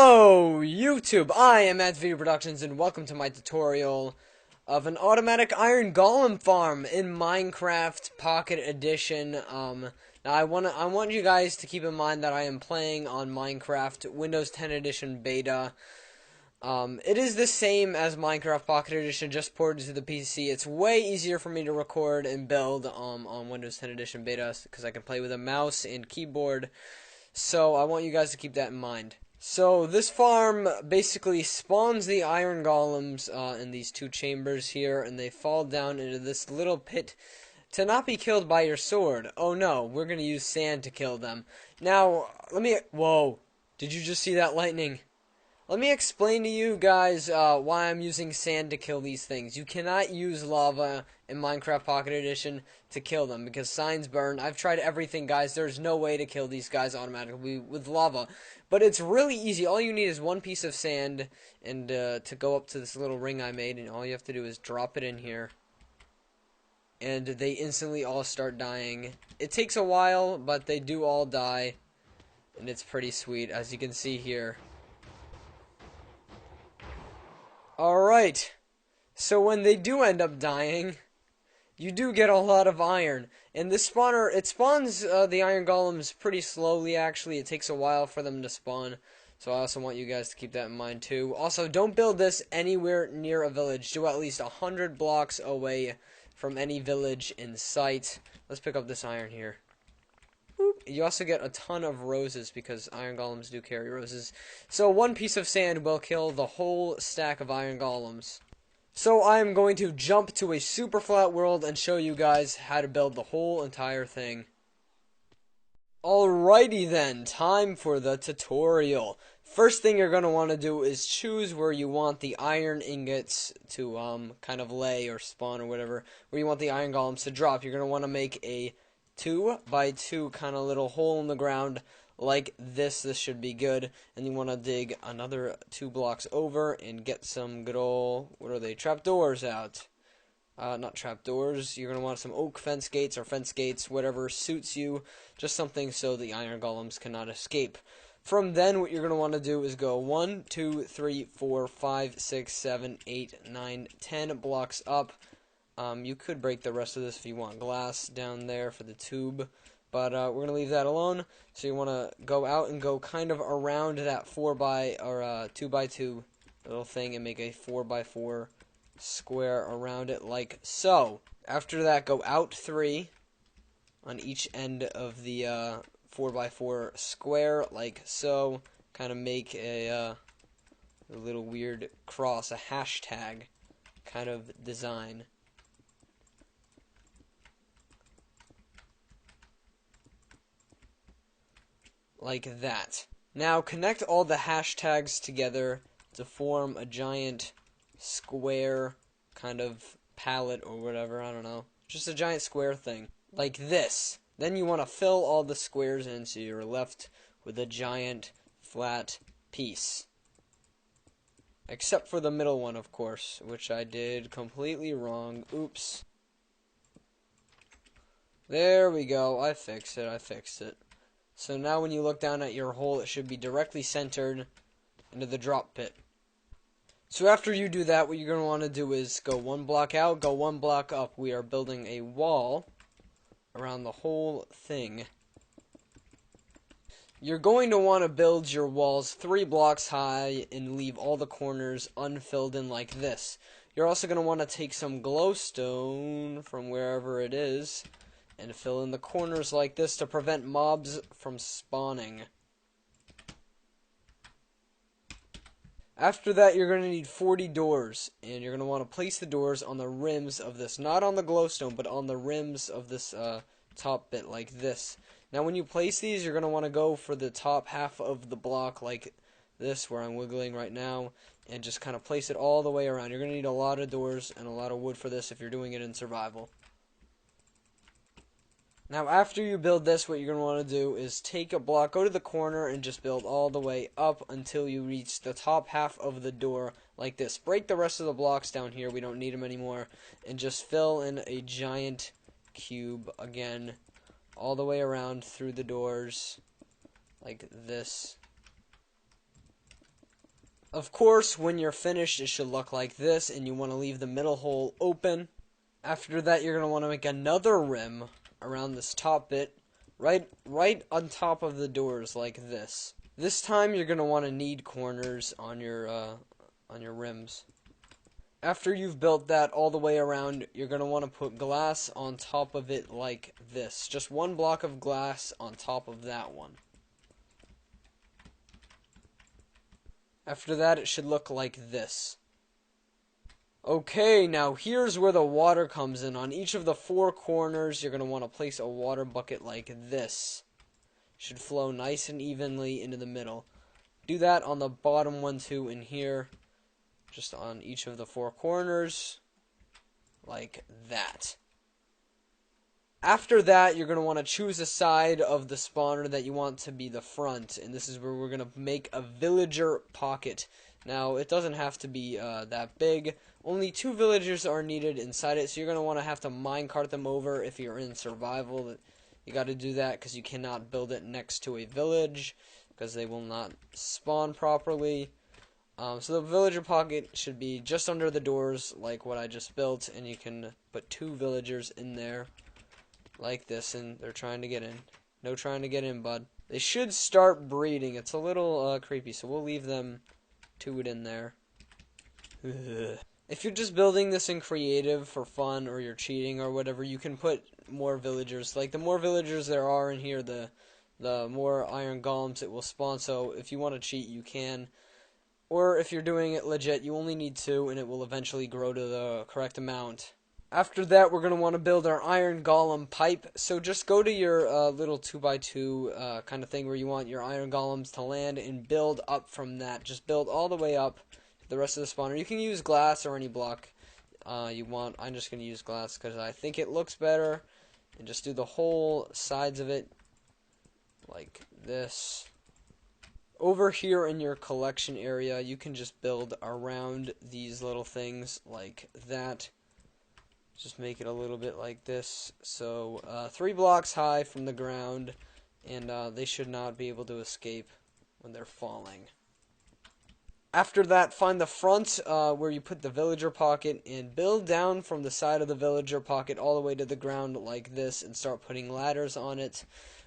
Hello YouTube, I am at Video Productions and welcome to my tutorial of an automatic iron golem farm in Minecraft Pocket Edition. Now I want you guys to keep in mind that I am playing on Minecraft Windows 10 Edition Beta. It is the same as Minecraft Pocket Edition, just ported to the PC. It's way easier for me to record and build on Windows 10 Edition Beta because I can play with a mouse and keyboard. So I want you guys to keep that in mind. So this farm basically spawns the iron golems in these two chambers here, and they fall down into this little pit to not be killed by your sword. Oh no, we're gonna use sand to kill them. Now, whoa, did you just see that lightning? Let me explain to you guys why I'm using sand to kill these things. You cannot use lava in Minecraft Pocket Edition to kill them because signs burn. I've tried everything, guys. There's no way to kill these guys automatically with lava. But it's really easy. All you need is one piece of sand and to go up to this little ring I made, and all you have to do is drop it in here. And they instantly all start dying. It takes a while, but they do all die. And it's pretty sweet, as you can see here. Alright, so when they do end up dying, you do get a lot of iron. And this spawner, it spawns the iron golems pretty slowly, actually. It takes a while for them to spawn. So I also want you guys to keep that in mind, too. Also, don't build this anywhere near a village. Do at least 100 blocks away from any village in sight. Let's pick up this iron here. You also get a ton of roses because iron golems do carry roses. So one piece of sand will kill the whole stack of iron golems. So I am going to jump to a super flat world and show you guys how to build the whole entire thing. Alrighty then, time for the tutorial. First thing you're going to want to do is choose where you want the iron ingots to kind of lay or spawn or whatever. Where you want the iron golems to drop. You're going to want to make a 2 by 2 kind of little hole in the ground like this. This should be good. And you want to dig another 2 blocks over and get some good old, what are they, trapdoors out. Not trapdoors. You're going to want some oak fence gates or fence gates, whatever suits you. Just something so the iron golems cannot escape. From then, what you're going to want to do is go 1, 2, 3, 4, 5, 6, 7, 8, 9, 10 blocks up. You could break the rest of this if you want glass down there for the tube, but we're going to leave that alone. So you want to go out and go kind of around that 2 by 2 little thing and make a 4 by 4 square around it like so. After that, go out 3 on each end of the 4 by 4 square like so. Kind of make a little weird cross, a hashtag kind of design. Like that. Now connect all the hashtags together to form a giant square kind of palette or whatever, I don't know. Just a giant square thing. Like this. Then you want to fill all the squares in so you're left with a giant flat piece. Except for the middle one, of course, which I did completely wrong. Oops. There we go. I fixed it. So now when you look down at your hole, it should be directly centered into the drop pit. So after you do that, what you're going to want to do is go 1 block out, go 1 block up. We are building a wall around the whole thing. You're going to want to build your walls 3 blocks high and leave all the corners unfilled in like this. You're also going to want to take some glowstone from wherever it is and fill in the corners like this to prevent mobs from spawning. After that, you're going to need 40 doors, and you're going to want to place the doors on the rims of this, not on the glowstone, but on the rims of this top bit like this. Now when you place these, you're going to want to go for the top half of the block like this, where I'm wiggling right now, and just kind of place it all the way around. You're going to need a lot of doors and a lot of wood for this if you're doing it in survival. Now after you build this, what you're going to want to do is take a block, go to the corner, and just build all the way up until you reach the top half of the door like this. Break the rest of the blocks down here, we don't need them anymore, and just fill in a giant cube again all the way around through the doors like this. Of course, when you're finished, it should look like this, and you want to leave the middle hole open. After that, you're going to want to make another rim around this top bit, right on top of the doors, like this. This time, you're going to want to knead corners on your rims. After you've built that all the way around, you're going to want to put glass on top of it like this. Just one block of glass on top of that one. After that, it should look like this. Okay, now here's where the water comes in. On each of the 4 corners, you're going to want to place a water bucket like this. Should flow nice and evenly into the middle. Do that on the bottom one too in here. Just on each of the 4 corners, like that. After that, you're going to want to choose a side of the spawner that you want to be the front, and this is where we're going to make a villager pocket. Now, it doesn't have to be that big. Only 2 villagers are needed inside it, so you're going to want to have to minecart them over if you're in survival. You got to do that because you cannot build it next to a village because they will not spawn properly. So the villager pocket should be just under the doors like what I just built, and you can put 2 villagers in there like this, and they're trying to get in. No trying to get in, bud. They should start breeding. It's a little creepy, so we'll leave them to it in there. If you're just building this in creative for fun, or you're cheating or whatever, you can put more villagers. Like, the more villagers there are in here, the more iron golems it will spawn, so if you want to cheat, you can. Or if you're doing it legit, you only need 2, and it will eventually grow to the correct amount. After that, we're going to want to build our iron golem pipe. So just go to your little 2x2 kind of thing where you want your iron golems to land, and build up from that. Just build all the way up to the rest of the spawner. You can use glass or any block you want. I'm just going to use glass because I think it looks better. And just do the whole sides of it like this. Over here in your collection area, you can just build around these little things like that. Just make it a little bit like this. So 3 blocks high from the ground, and they should not be able to escape when they're falling. After that, find the front where you put the villager pocket, and build down from the side of the villager pocket all the way to the ground like this, and start putting ladders on it.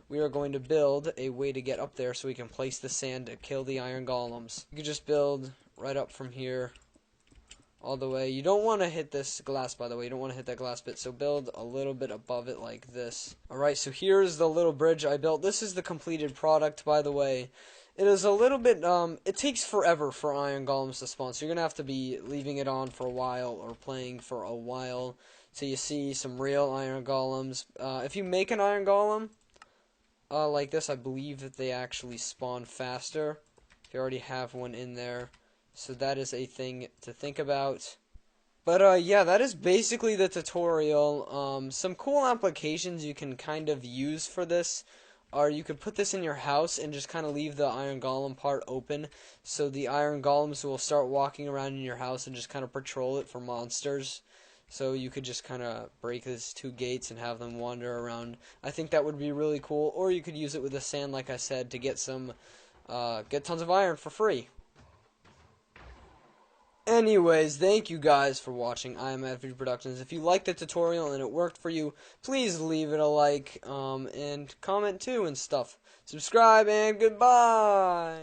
We are going to build a way to get up there so we can place the sand to kill the iron golems. You can just build right up from here all the way. You don't want to hit this glass, by the way. You don't want to hit that glass bit, so build a little bit above it like this. Alright, so here's the little bridge I built. This is the completed product, by the way. It is a little bit, it takes forever for iron golems to spawn, so you're going to have to be leaving it on for a while, or playing for a while, till you see some real iron golems. If you make an iron golem like this, I believe that they actually spawn faster if you already have one in there. So that is a thing to think about. But yeah, that is basically the tutorial. Some cool applications you can kind of use for this are you could put this in your house and just kind of leave the iron golem part open, so the iron golems will start walking around in your house and just kind of patrol it for monsters. So you could just kind of break these 2 gates and have them wander around. I think that would be really cool. Or you could use it with the sand, like I said, to get some, get tons of iron for free. Anyways, thank you guys for watching. I am Mad3 Productions. If you liked the tutorial and it worked for you, please leave it a like, and comment too and stuff. Subscribe, and goodbye!